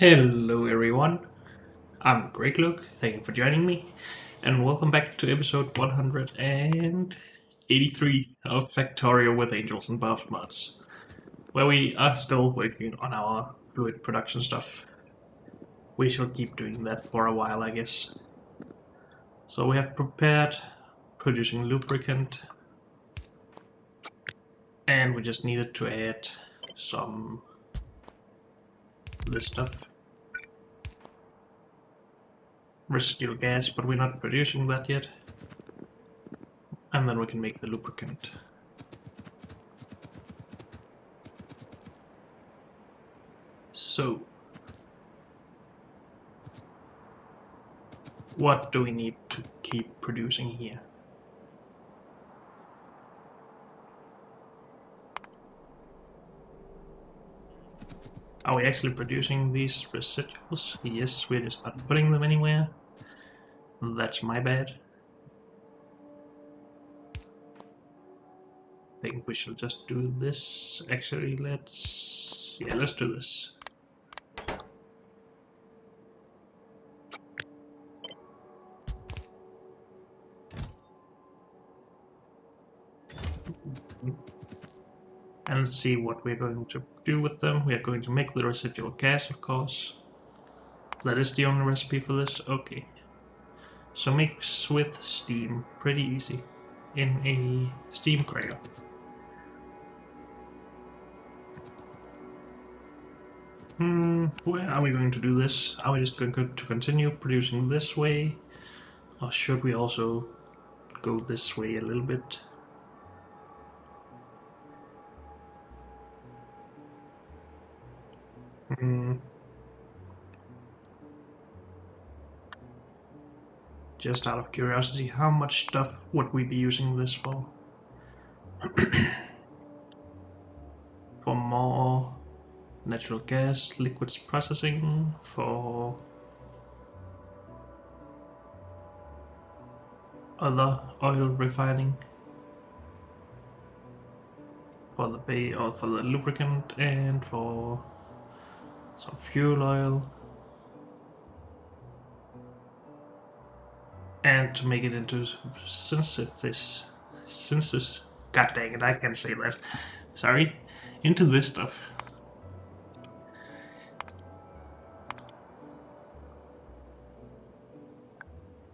Hello everyone, I'm Greg Luke, thank you for joining me, and welcome back to episode 183 of Factorio with Angels and Bob's Mods, where we are still working on our fluid production stuff. We shall keep doing that for a while, I guess. So we have prepared producing lubricant, and we just needed to add some this stuff. Residual gas, but we're not producing that yet. And then we can make the lubricant. So, what do we need to keep producing here? Are we actually producing these residuals? Yes, we're just not putting them anywhere. That's my bad. I think we should just do this. Actually, let's do this. And let's see what we're going to do with them. We are going to make the residual gas, of course. That is the only recipe for this? Okay. So mix with steam, pretty easy, in a steam cracker. Where are we going to do this? Are we just going to continue producing this way? Or should we also go this way a little bit? Just out of curiosity, how much stuff would we be using this for? For more natural gas, liquids processing, for other oil refining, for the bay or for the lubricant, and for some fuel oil, and to make it into synthesis. God dang it, I can't say that. Sorry, into this stuff.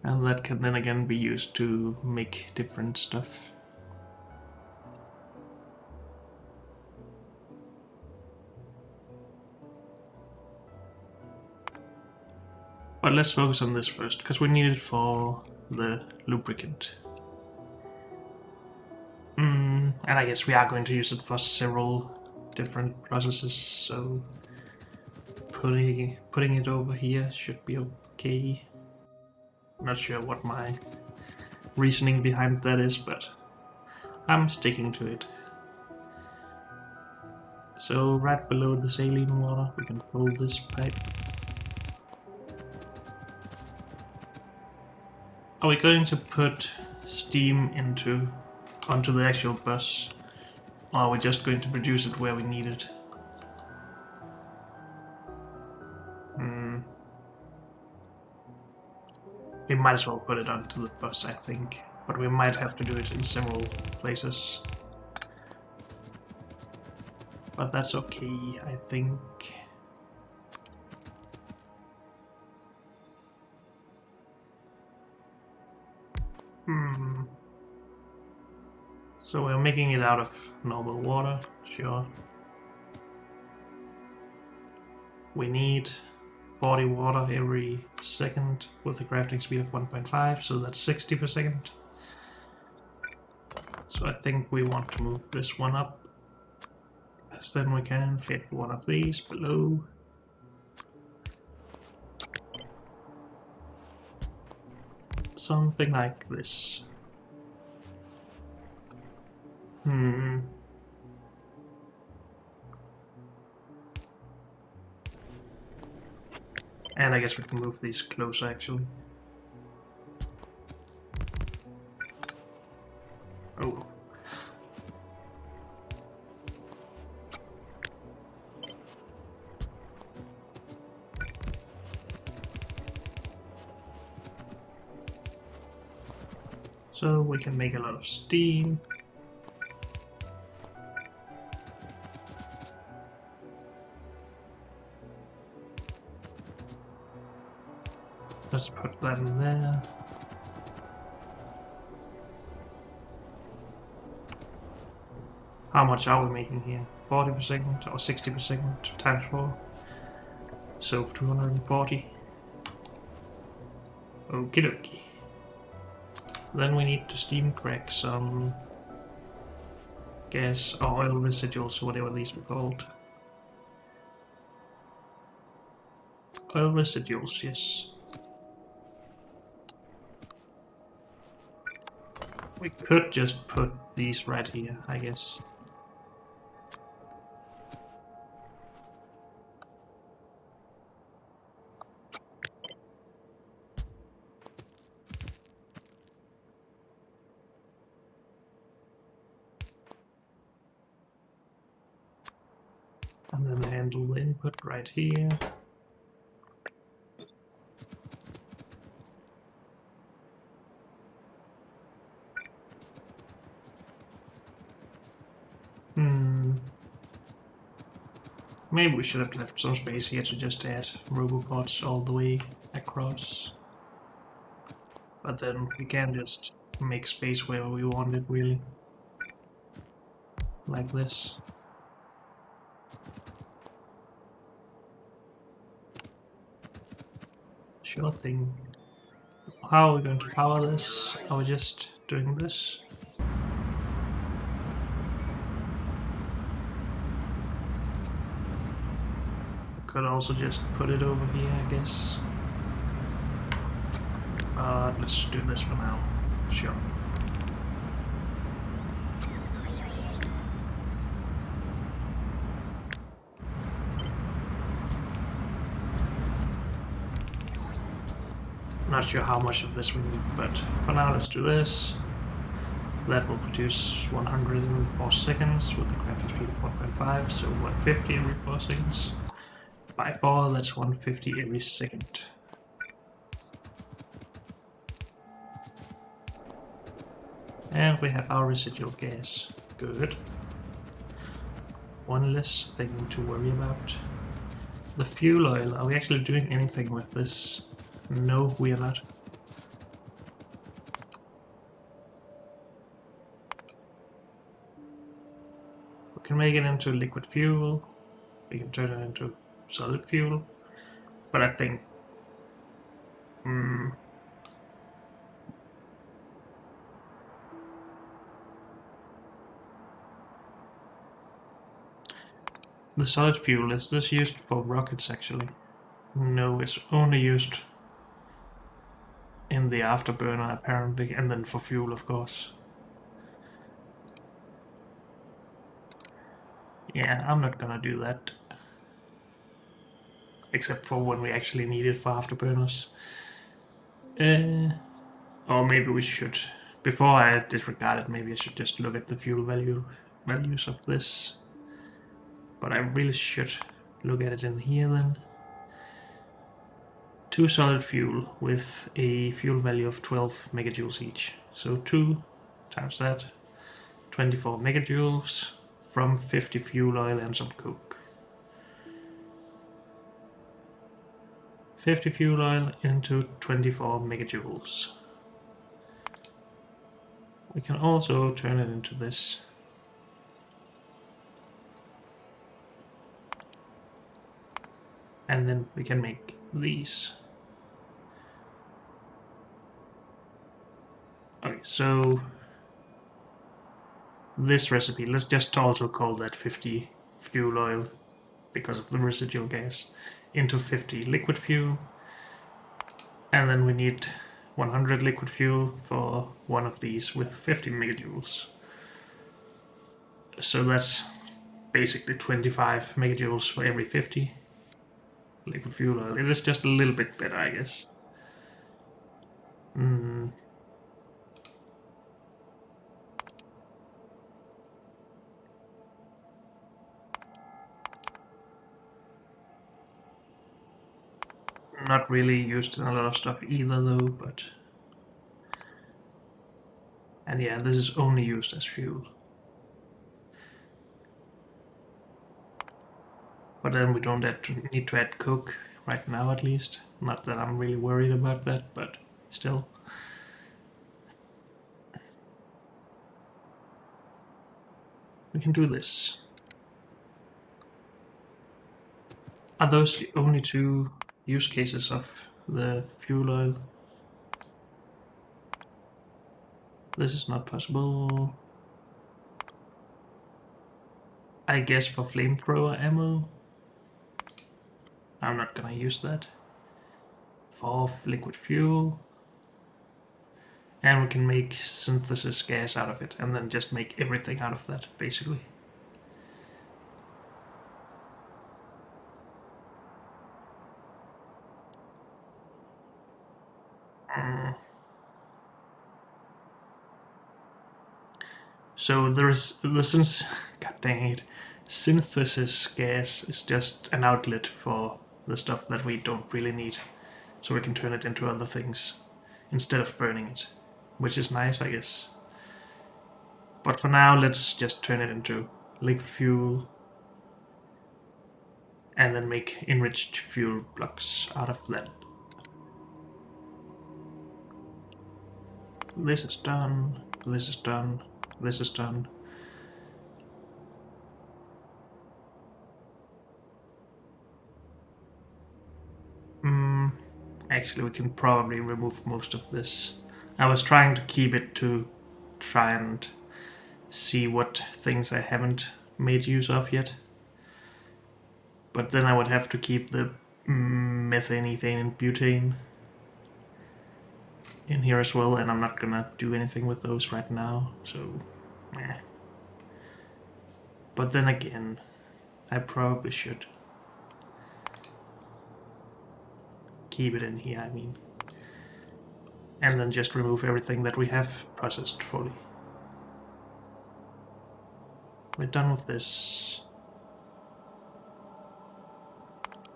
And that can then again be used to make different stuff. But let's focus on this first, because we need it for the lubricant. And I guess we are going to use it for several different processes, so putting it over here should be okay. I'm not sure what my reasoning behind that is, but I'm sticking to it. So right below the saline water, we can pull this pipe. Are we going to put steam onto the actual bus, or are we just going to produce it where we need it? We might as well put it onto the bus, I think, but we might have to do it in several places. But that's okay, I think. So we're making it out of normal water, sure. We need 40 water every second with a crafting speed of 1.5, so that's 60 per second. So I think we want to move this one up, as then we can fit one of these below. Something like this. And I guess we can move these closer, actually. Oh. So we can make a lot of steam. Let's put that in there. How much are we making here? 40 per second or 60 per second times 4? So 240. Okie dokie. Then we need to steam crack some gas or oil residuals, whatever these were called. Oil residuals, yes. We could just put these right here, I guess. And then handle the input right here. Maybe we should have left some space here to just add robopods all the way across. But then we can just make space wherever we want it, really. Like this. Sure thing. How are we going to power this? Are we just doing this? Could also just put it over here, I guess. Let's do this for now. Sure. Not sure how much of this we need, but for now let's do this. That will produce 100 in 4 seconds with the crafting speed of 1.5, so 150 every 4 seconds. By 4, that's 150 every second. And we have our residual gas. Good. One less thing to worry about. The fuel oil, are we actually doing anything with this? No, we are not. We can make it into liquid fuel. We can turn it into solid fuel. But I think... the solid fuel, is this used for rockets actually? No, it's only used in the afterburner apparently, and then for fuel of course. Yeah, I'm not gonna do that. Except for when we actually need it for afterburners. Or maybe we should. Before I disregard it, maybe I should just look at the fuel values of this. But I really should look at it in here then. 2 solid fuel with a fuel value of 12 megajoules each. So 2 times that, 24 megajoules from 50 fuel oil and some coke. 50 fuel oil into 24 megajoules. We can also turn it into this. And then we can make these. Okay, so this recipe, let's just also call that 50 fuel oil because of the residual gas into 50 liquid fuel. And then we need 100 liquid fuel for one of these with 50 megajoules. So that's basically 25 megajoules for every 50 liquid fuel oil. It is just a little bit better, I guess. Not really used in a lot of stuff either though, but And yeah, this is only used as fuel. But then we don't need to add coke right now, at least. Not that I'm really worried about that, but still. We can do this. Are those the only two use cases of the fuel oil? This is not possible. I guess for flamethrower ammo. I'm not gonna use that. For liquid fuel. And we can make synthesis gas out of it, and then just make everything out of that, basically. So there is the god dang it, synthesis gas is just an outlet for the stuff that we don't really need, so we can turn it into other things instead of burning it, which is nice, I guess. But for now, let's just turn it into liquid fuel and then make enriched fuel blocks out of that. This is done, this is done, this is done. Actually, we can probably remove most of this. I was trying to keep it to try and see what things I haven't made use of yet. But then I would have to keep the methane, ethane, and butane in here as well, and I'm not gonna do anything with those right now, so eh. But then again, I probably should keep it in here, I mean. And then just remove everything that we have processed fully. We're done with this.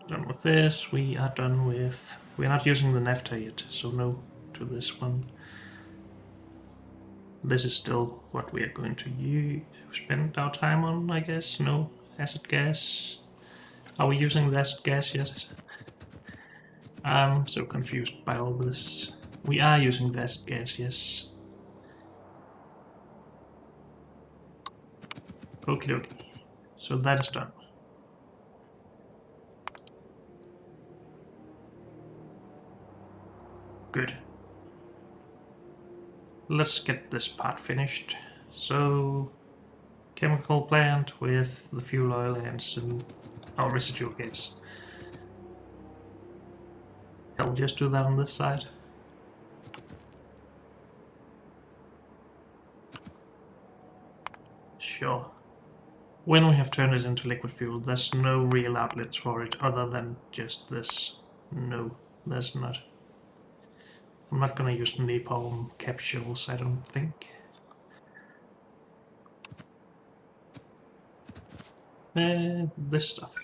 Done with this. We are done with... We're not using the naphtha yet, so no to this one. This is still what we are going to spend our time on, I guess. No, acid gas. Are we using the acid gas yet? I'm so confused by all this. We are using the acid gas, yes. Okie dokie. So that is done. Good. Let's get this part finished. So, chemical plant with the fuel oil and some residual gas. I'll just do that on this side. Sure. When we have turned it into liquid fuel, there's no real outlets for it other than just this. No, there's not. I'm not gonna use napalm capsules, I don't think. This stuff.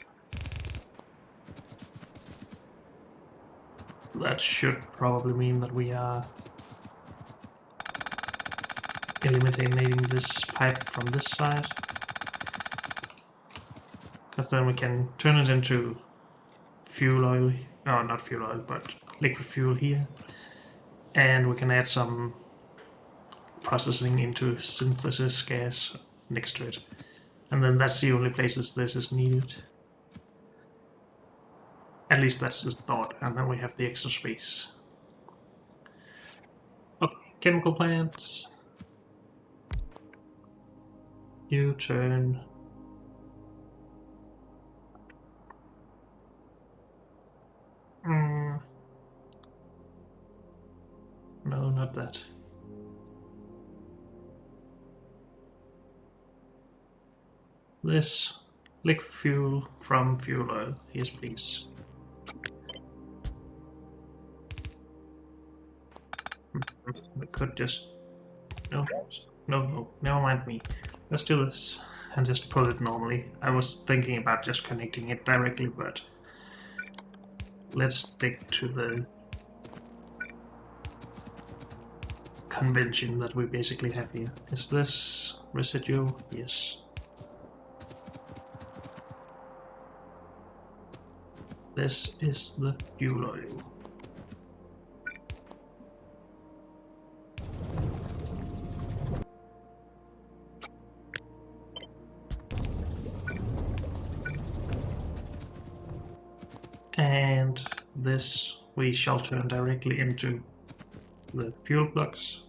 That should probably mean that we are eliminating this pipe from this side. Because then we can turn it into fuel oil. No, not fuel oil, but liquid fuel here. And we can add some processing into synthesis gas next to it. And then that's the only places this is needed. At least that's the thought, and then we have the extra space. Okay, chemical plants. U-turn. No, not that. This liquid fuel from fuel oil. Yes, please. We could just... No, never mind me. Let's do this and just pull it normally. I was thinking about just connecting it directly, but let's stick to the convention that we basically have here. Is this residue? Yes. This is the fuel oil. And this we shall turn directly into the fuel plugs.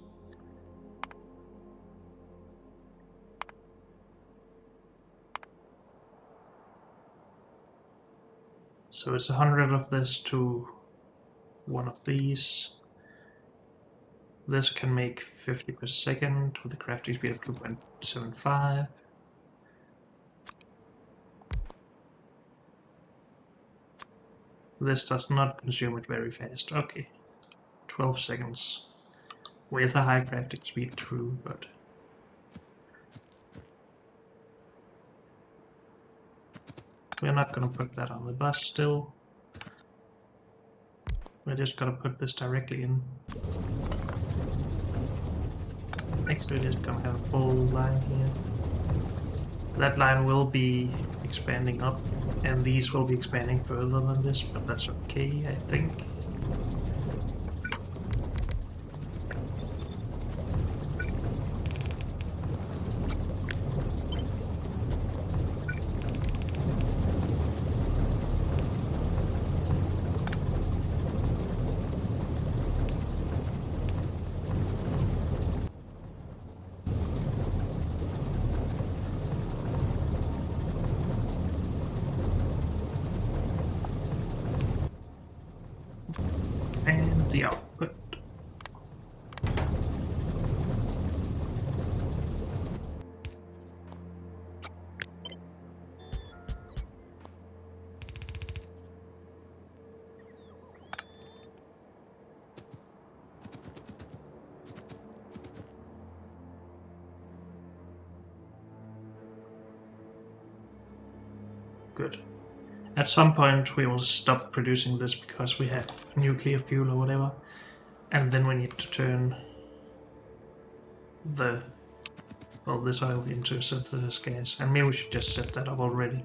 So it's 100 of this to one of these. This can make 50 per second with a crafting speed of 2.75. This does not consume it very fast. Okay, 12 seconds. With a high crafting speed, true, but... we're not gonna put that on the bus still. We're just gonna put this directly in. Next we're just gonna have a full line here. That line will be expanding up, and these will be expanding further than this, but that's okay, I think. And the output. Good. At some point we will stop producing this because we have nuclear fuel or whatever, and then we need to turn the this oil into synthesis gas, and maybe we should just set that up already,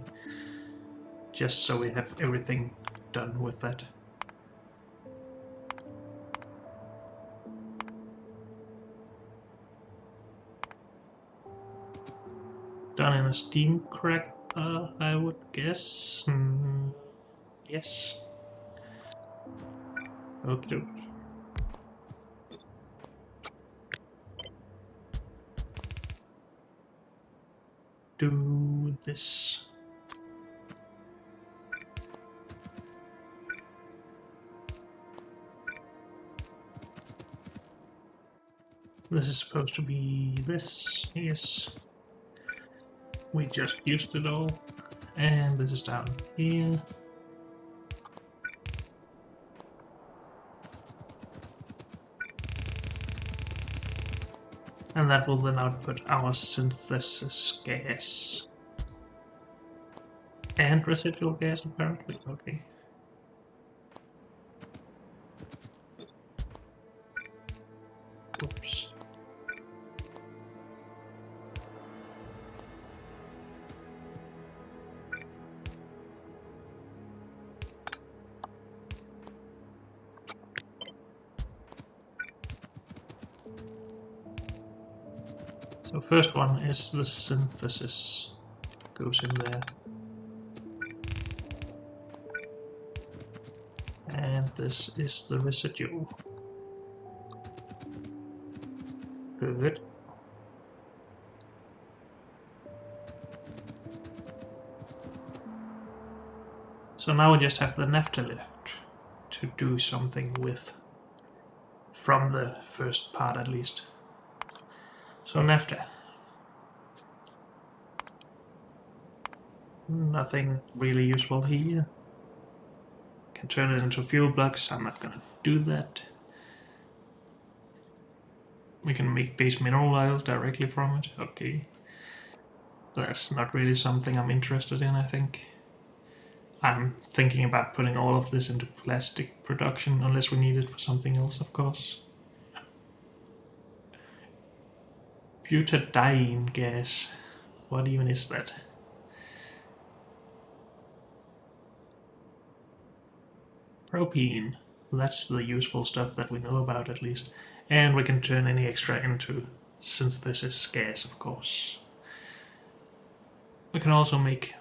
just so we have everything done with that. Done in a steam crack. I would guess. Yes. Okay. Do this. This is supposed to be this. Yes. We just used it all, and this is down here. And that will then output our synthesis gas. And residual gas, apparently. Okay. Oops. So first one is the synthesis, goes in there. And this is the residue. Good. So now we just have the naphtha left to do something with, from the first part at least. So naphtha. Nothing really useful here. Can turn it into fuel blocks. I'm not gonna do that. We can make base mineral oil directly from it. Okay. That's not really something I'm interested in, I think. I'm thinking about putting all of this into plastic production, unless we need it for something else, of course. Butadiene gas. What even is that? Propene. That's the useful stuff that we know about, at least. And we can turn any extra into synthesis gas, of course. We can also make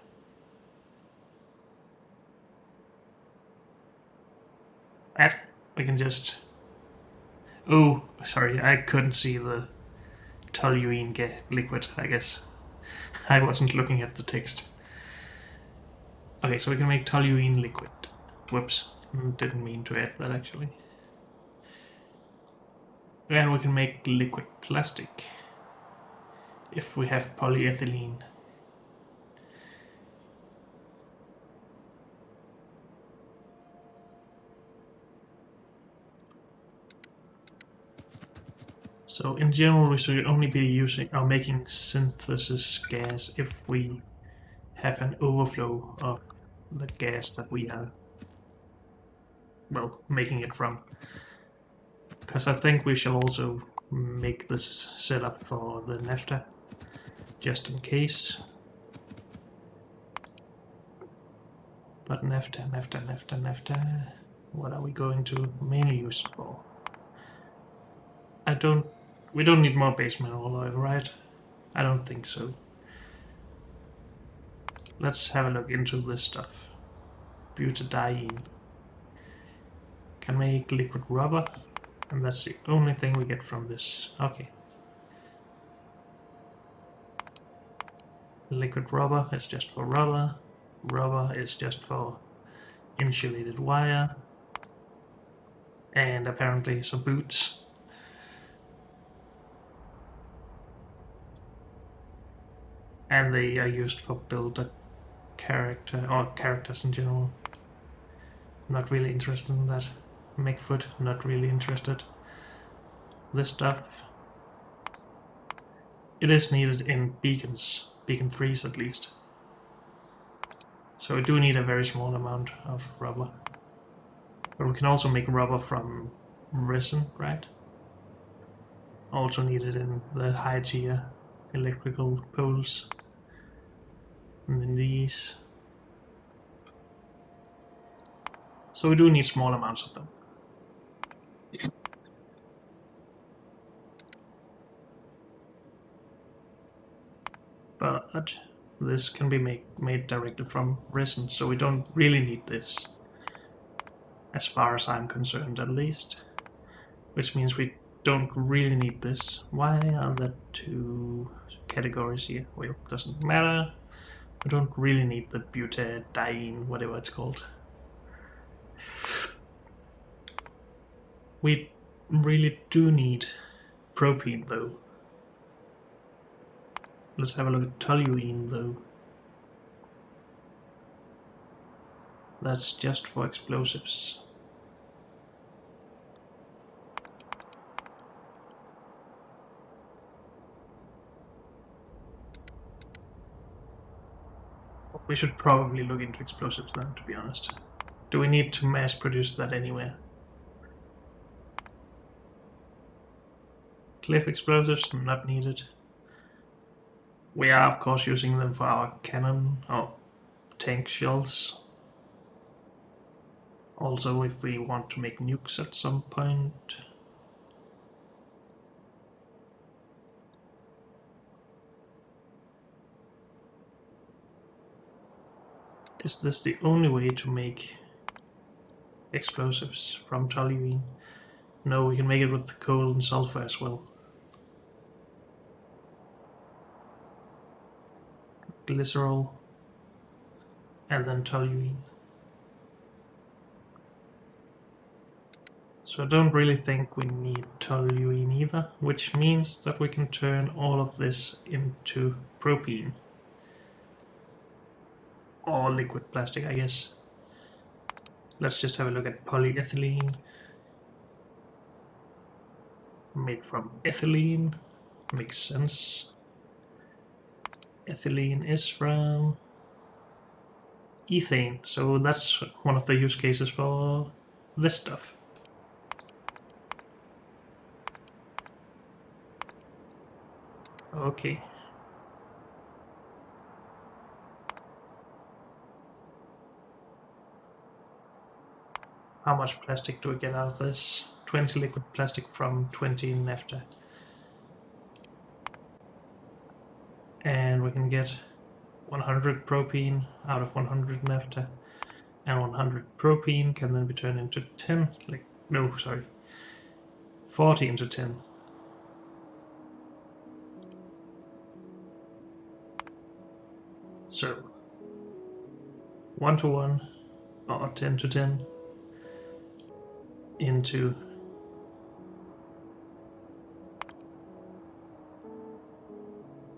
that. We can just... Oh, sorry, I couldn't see the toluene liquid, I guess. I wasn't looking at the text. Okay, so we can make toluene liquid. Whoops, didn't mean to add that actually. And we can make liquid plastic if we have polyethylene. So in general, we should only be using or making synthesis gas if we have an overflow of the gas that we are, well, making it from. Because I think we shall also make this setup for the naphtha, just in case. But naphtha, what are we going to mainly use it for? We don't need more base mineral oil, right? I don't think so. Let's have a look into this stuff. Butadiene. Can make liquid rubber, and that's the only thing we get from this. Okay. Liquid rubber is just for rubber. Rubber is just for insulated wire. And apparently some boots. And they are used for builder character, or characters in general. Not really interested in that. Make foot, not really interested. This stuff, it is needed in beacons, beacon 3s at least. So we do need a very small amount of rubber. But we can also make rubber from resin, right? Also needed in the high tier electrical poles. And then these. So we do need small amounts of them. But this can be made directly from resin, so we don't really need this. As far as I'm concerned, at least. Which means we don't really need this. Why are there two categories here? Well, it doesn't matter. We don't really need the butadiene, whatever it's called. We really do need propene, though. Let's have a look at toluene, though. That's just for explosives. We should probably look into explosives then, to be honest. Do we need to mass produce that anywhere? Cliff explosives, not needed. We are of course using them for our cannon or tank shells. Also if we want to make nukes at some point. Is this the only way to make explosives from toluene? No, we can make it with coal and sulfur as well. Glycerol and then toluene. So I don't really think we need toluene either, which means that we can turn all of this into propene. Or liquid plastic, I guess. Let's just have a look at polyethylene. Made from ethylene. Makes sense. Ethylene is from ethane, so that's one of the use cases for this stuff. Okay. How much plastic do we get out of this? 20 liquid plastic from 20 naphtha. And we can get 100 propene out of 100 naphtha. And 100 propene can then be turned into 10, 40 into 10. So 1 to 1 or 10 to 10 into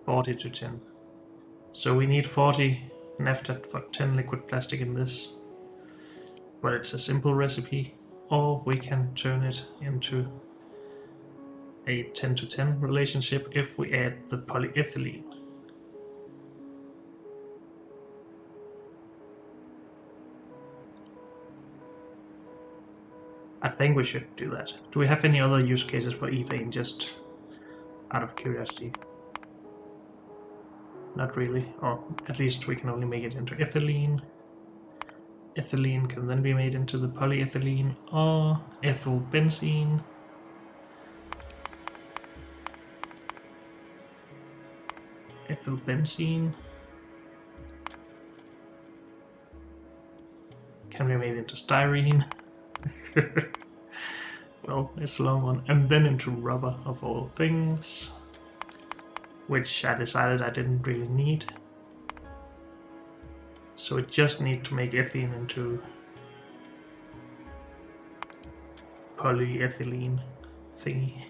40 to 10. So we need 40 naphtha for 10 liquid plastic in this. But it's a simple recipe, or we can turn it into a 10 to 10 relationship if we add the polyethylene. I think we should do that. Do we have any other use cases for ethane, just out of curiosity? Not really, or at least we can only make it into ethylene. Ethylene can then be made into the polyethylene or ethyl benzene. Ethyl benzene can be made into styrene. Well, it's a long one. And then into rubber, of all things, which I decided I didn't really need. So we just need to make ethene into polyethylene thingy.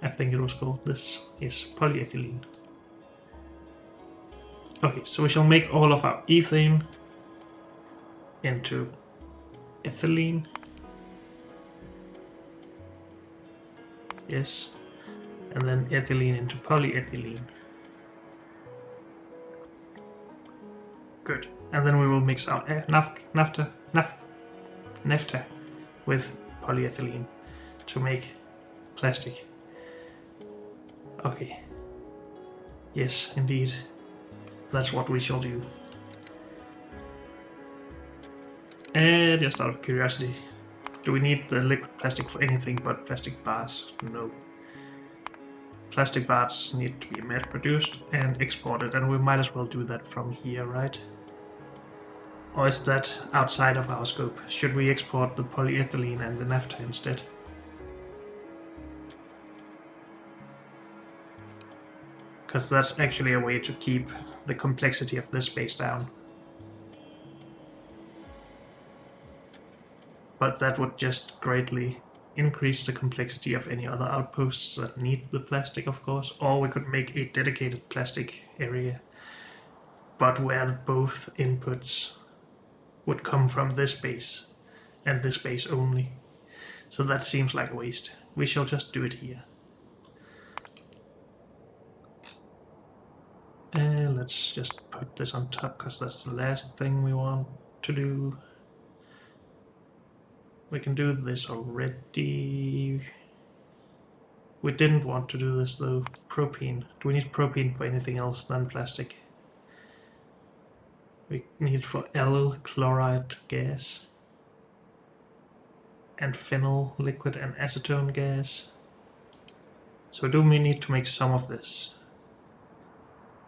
I think it was called. This is polyethylene. Okay, so we shall make all of our ethane into ethylene. Yes. And then ethylene into polyethylene. Good. And then we will mix our naphtha with polyethylene to make plastic. Okay. Yes, indeed. That's what we shall do. And just out of curiosity, do we need the liquid plastic for anything but plastic bars? No. Plastic bars need to be mass produced and exported, and we might as well do that from here, right? Or is that outside of our scope? Should we export the polyethylene and the naphtha instead? Because that's actually a way to keep the complexity of this space down. But that would just greatly increase the complexity of any other outposts that need the plastic, of course. Or we could make a dedicated plastic area, but where both inputs would come from this base and this base only. So that seems like a waste. We shall just do it here. And let's just put this on top because that's the last thing we want to do. We can do this already. We didn't want to do this though. Propene. Do we need propene for anything else than plastic? We need for allyl chloride gas and phenyl liquid and acetone gas. So do we need to make some of this?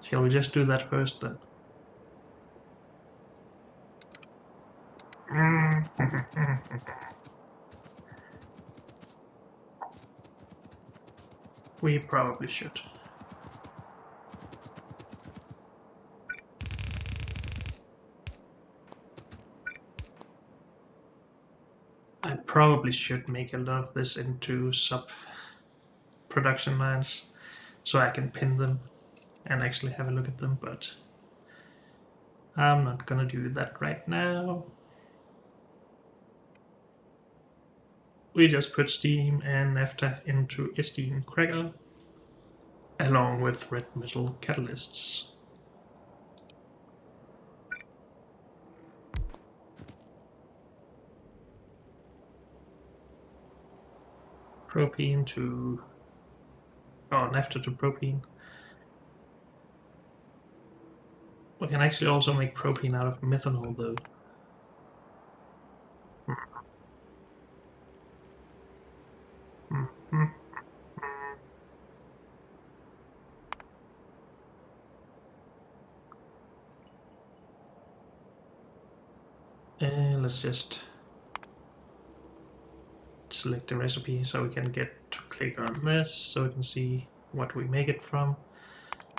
Shall we just do that first then? We probably should. I probably should make a lot of this into sub-production lines so I can pin them and actually have a look at them, but I'm not gonna do that right now. We just put steam and naphtha into a steam cracker along with red metal catalysts. Naphtha to propene. We can actually also make propane out of methanol, though. Let's just select the recipe so we can get to click on this so we can see what we make it from.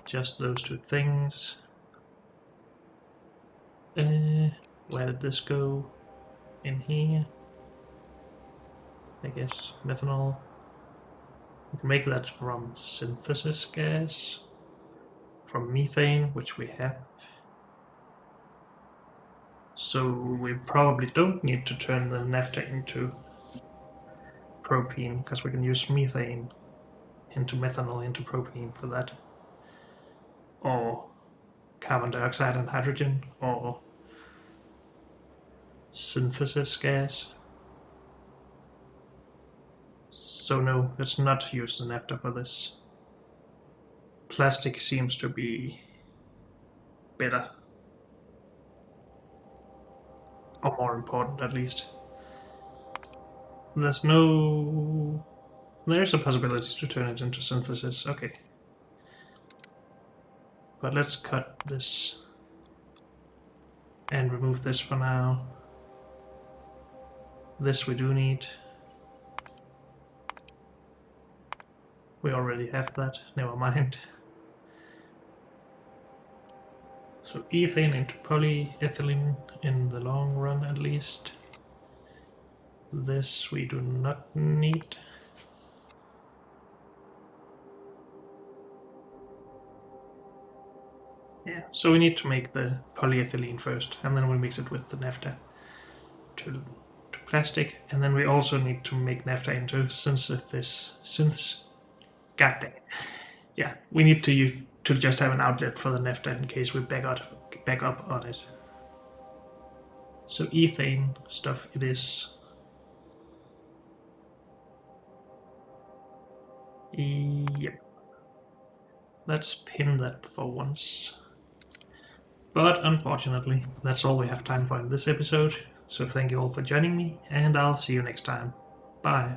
Just those two things. Where did this go? In here. I guess methanol. We can make that from synthesis gas, from methane, which we have. So we probably don't need to turn the naphtha into propene, because we can use methane into methanol into propene for that. Or carbon dioxide and hydrogen, or synthesis gas. So no, let's not use the naphtha for this. Plastic seems to be better. Or more important, at least. There's a possibility to turn it into synthesis, okay. But let's cut this and remove this for now. This we do need. We already have that, never mind. So ethane into polyethylene in the long run, at least. This we do not need. Yeah, so we need to make the polyethylene first, and then we mix it with the naphtha to plastic, and then we also need to make naphtha into synthesis. Goddamn. Yeah, we need to just have an outlet for the naphtha in case we back up on it. So ethane stuff it is. Yep. Let's pin that for once. But unfortunately, that's all we have time for in this episode. So thank you all for joining me, and I'll see you next time. Bye.